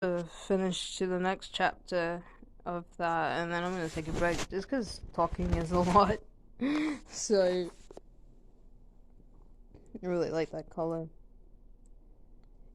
Finish to the next chapter of that, and then I'm gonna take a break just because talking is a lot. So, I really like that color.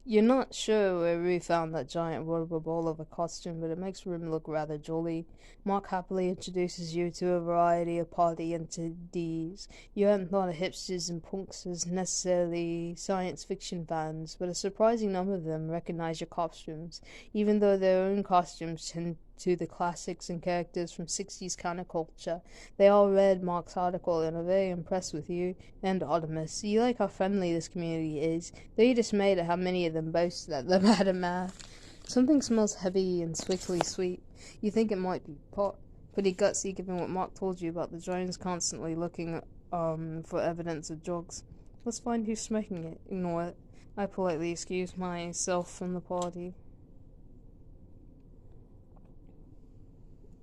You're not sure where we found that giant rubber ball of a costume, but it makes the room look rather jolly. Mark happily introduces you to a variety of party entities. You hadn't thought of hipsters and punks as necessarily science fiction fans, but a surprising number of them recognize your costumes, even though their own costumes tend to the classics and characters from 60s counterculture. They all read Mark's article and are very impressed with you and Artemis. You like how friendly this community is, though you're dismayed at how many of them boast that they're bad at math. Something smells heavy and sickly sweet. You think it might be pot. Pretty gutsy given what Mark told you about the drones constantly looking for evidence of drugs. Let's find who's smoking it. Ignore it. I politely excuse myself from the party.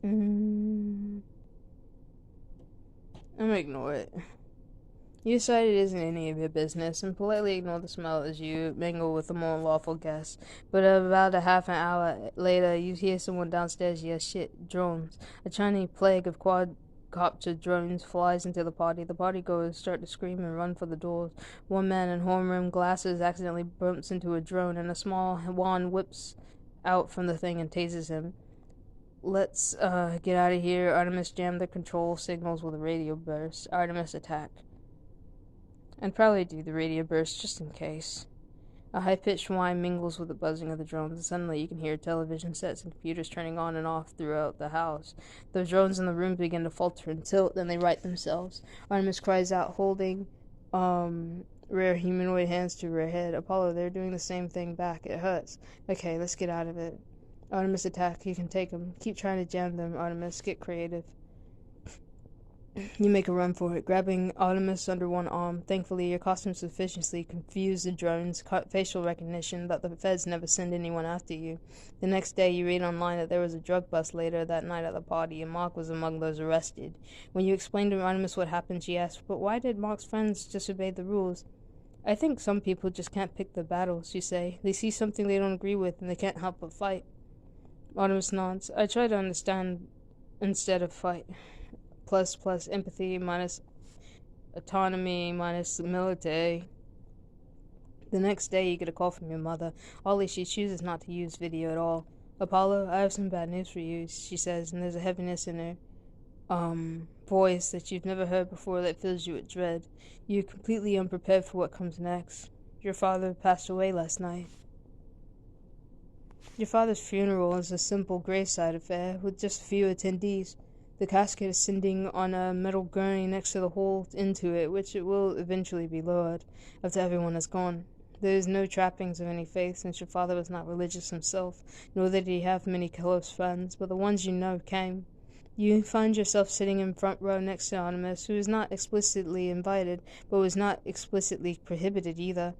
I'm gonna ignore it. You decide it isn't any of your business, and politely ignore the smell as you mingle with the more lawful guests. But about a half an hour later, you hear someone downstairs yell, "Shit, drones!" A Chinese plague of quadcopter drones flies into the party. The partygoers start to scream and run for the doors. One man in horn-rimmed glasses accidentally bumps into a drone, and a small wand whips out from the thing and tases him. Let's get out of here. Artemis jammed the control signals with a radio burst. Artemis attack. And probably do the radio burst just in case. A high-pitched whine mingles with the buzzing of the drones, and suddenly you can hear television sets and computers turning on and off throughout the house. The drones in the room begin to falter and tilt, then they right themselves. Artemis cries out, holding rare humanoid hands to her head. Apollo, they're doing the same thing back. It hurts. Okay, let's get out of it. Artemis attack. You can take them. Keep trying to jam them, Artemis. Get creative. You make a run for it, grabbing Artemis under one arm. Thankfully, your costume sufficiently confused the drone's facial recognition that the feds never send anyone after you. The next day, you read online that there was a drug bust later that night at the party, and Mark was among those arrested. When you explained to Artemis what happened, she asked, "But why did Mark's friends disobey the rules?" "I think some people just can't pick their battles," you say. "They see something they don't agree with, and they can't help but fight." Artemis nods. "I try to understand instead of fight. Plus empathy minus autonomy minus military." The next day you get a call from your mother. Oddly, she chooses not to use video at all. "Apollo, I have some bad news for you," she says, and there's a heaviness in her voice that you've never heard before that fills you with dread. You're completely unprepared for what comes next. Your father passed away last night. Your father's funeral is a simple graveside affair with just a few attendees. The casket is sitting on a metal gurney next to the hole into it, which it will eventually be lowered after everyone has gone. There is no trappings of any faith, since your father was not religious himself, nor did he have many close friends, but the ones you know came. You find yourself sitting in front row next to Artemis, who is not explicitly invited, but was not explicitly prohibited either.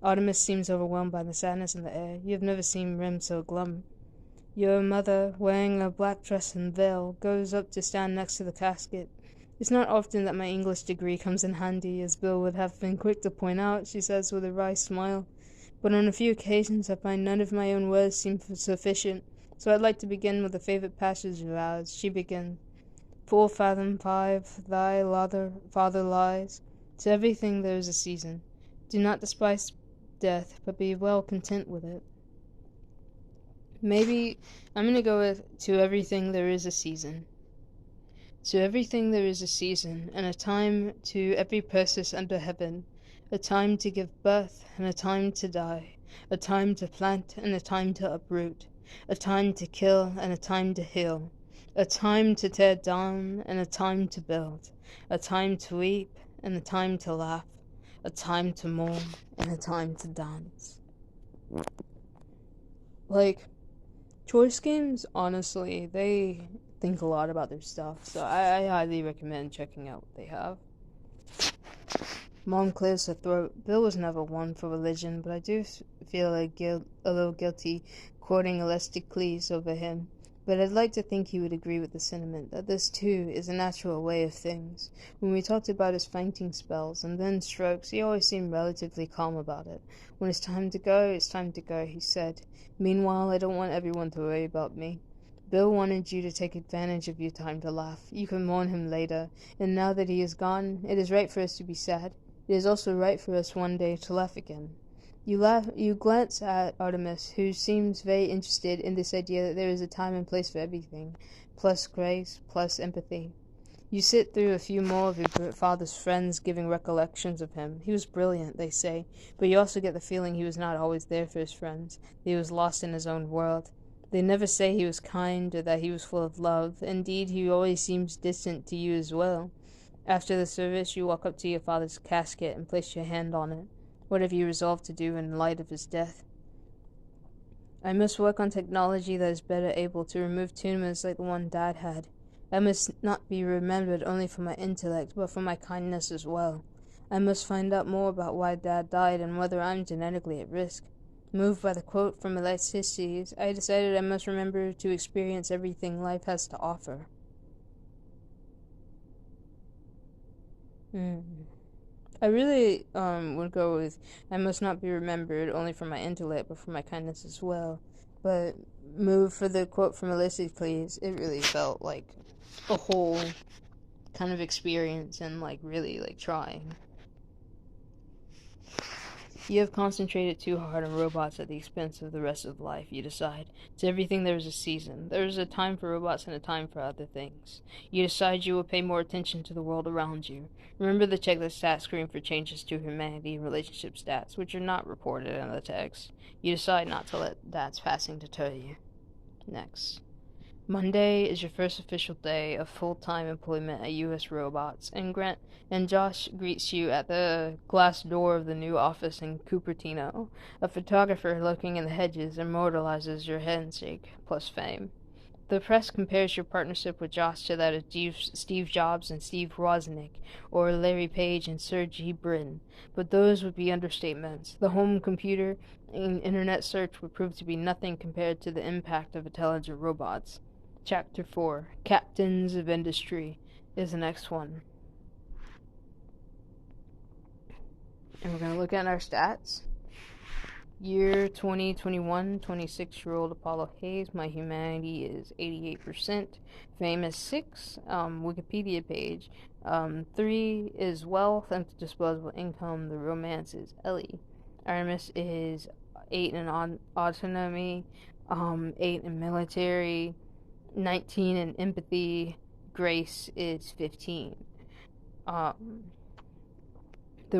Artemis seems overwhelmed by the sadness in the air. You have never seen Rem so glum. Your mother, wearing a black dress and veil, goes up to stand next to the casket. "It's not often that my English degree comes in handy, as Bill would have been quick to point out," she says with a wry smile. "But on a few occasions I find none of my own words seem sufficient, so I'd like to begin with a favorite passage of ours." She begins, "Full fathom 5, thy father lies. To everything there is a season. Do not despise death, but be well content with it." Maybe I'm gonna go with "To everything there is a season. To everything there is a season, and a time to every purpose under heaven. A time to give birth, and a time to die. A time to plant, and a time to uproot. A time to kill, and a time to heal. A time to tear down, and a time to build. A time to weep, and a time to laugh. A time to mourn, and a time to dance." Like, choice games, honestly, they think a lot about their stuff, so I highly recommend checking out what they have. Mom clears her throat. Bill was never one for religion, but I do feel a little guilty quoting Elasticles over him. But I'd like to think he would agree with the sentiment that this, too, is a natural way of things. When we talked about his fainting spells and then strokes, he always seemed relatively calm about it. When it's time to go, he said. Meanwhile, I don't want everyone to worry about me. Bill wanted you to take advantage of your time to laugh. You can mourn him later, and now that he is gone, it is right for us to be sad. It is also right for us one day to laugh again. You glance at Artemis, who seems very interested in this idea that there is a time and place for everything, plus grace, plus empathy. You sit through a few more of your father's friends giving recollections of him. He was brilliant, they say, but you also get the feeling he was not always there for his friends, that he was lost in his own world. They never say he was kind or that he was full of love. Indeed, he always seems distant to you as well. After the service, you walk up to your father's casket and place your hand on it. What have you resolved to do in light of his death? I must work on technology that is better able to remove tumors like the one Dad had. I must not be remembered only for my intellect, but for my kindness as well. I must find out more about why Dad died and whether I'm genetically at risk. Moved by the quote from XRYXIX, I decided I must remember to experience everything life has to offer. I really would go with I must not be remembered only for my intellect, but for my kindness as well. But move for the quote from Ulysses, please. It really felt like a whole kind of experience and like really like trying. You have concentrated too hard on robots at the expense of the rest of life, you decide. To everything there is a season. There is a time for robots and a time for other things. You decide you will pay more attention to the world around you. Remember the checklist stat screen for changes to humanity and relationship stats, which are not reported in the text. You decide not to let that's passing deter you. Next. Monday is your first official day of full-time employment at U.S. Robots, and Josh greets you at the glass door of the new office in Cupertino. A photographer looking in the hedges immortalizes your handshake, plus fame. The press compares your partnership with Josh to that of Steve Jobs and Steve Wozniak, or Larry Page and Sergey Brin, but those would be understatements. The home computer and internet search would prove to be nothing compared to the impact of intelligent robots. Chapter 4, Captains of Industry, is the next one. And we're going to look at our stats. Year 2021, 26-year-old Apollo Hayes. My humanity is 88%. Fame is 6. Wikipedia page. 3 is wealth and disposable income. The romance is Ellie. Artemis is 8 in autonomy. 8 in military. 19 in empathy. Grace is 15. The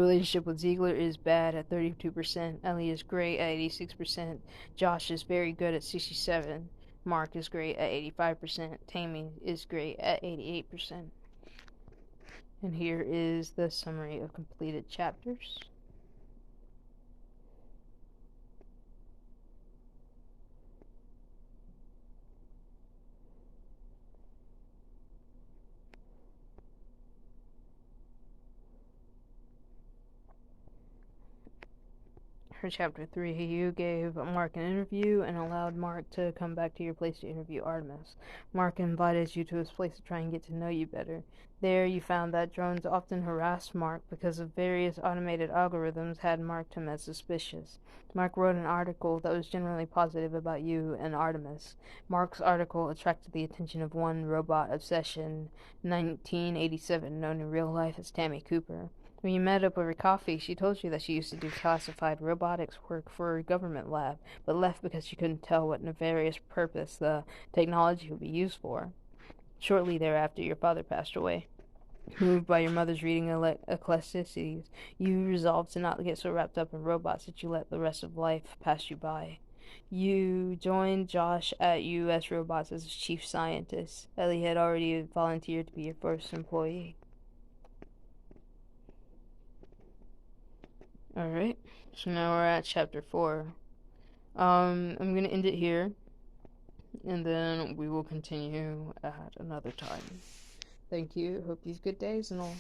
relationship with Ziegler is bad at 32%. Ellie is great at 86%. Josh is very good at 67%. Mark is great at 85%. Tammy is great at 88%. And here is the summary of completed chapters. For Chapter 3, you gave Mark an interview and allowed Mark to come back to your place to interview Artemis. Mark invited you to his place to try and get to know you better. There, you found that drones often harassed Mark because of various automated algorithms had marked him as suspicious. Mark wrote an article that was generally positive about you and Artemis. Mark's article attracted the attention of one robot obsession, 1987, known in real life as Tammy Cooper. When you met up over coffee, she told you that she used to do classified robotics work for a government lab, but left because she couldn't tell what nefarious purpose the technology would be used for. Shortly thereafter, your father passed away. Moved by your mother's reading Ecclesiastes, you resolved to not get so wrapped up in robots that you let the rest of life pass you by. You joined Josh at U.S. Robots as chief scientist. Ellie had already volunteered to be your first employee. Alright, so now we're at chapter 4. I'm gonna end it here, and then we will continue at another time. Thank you, hope these good days and all.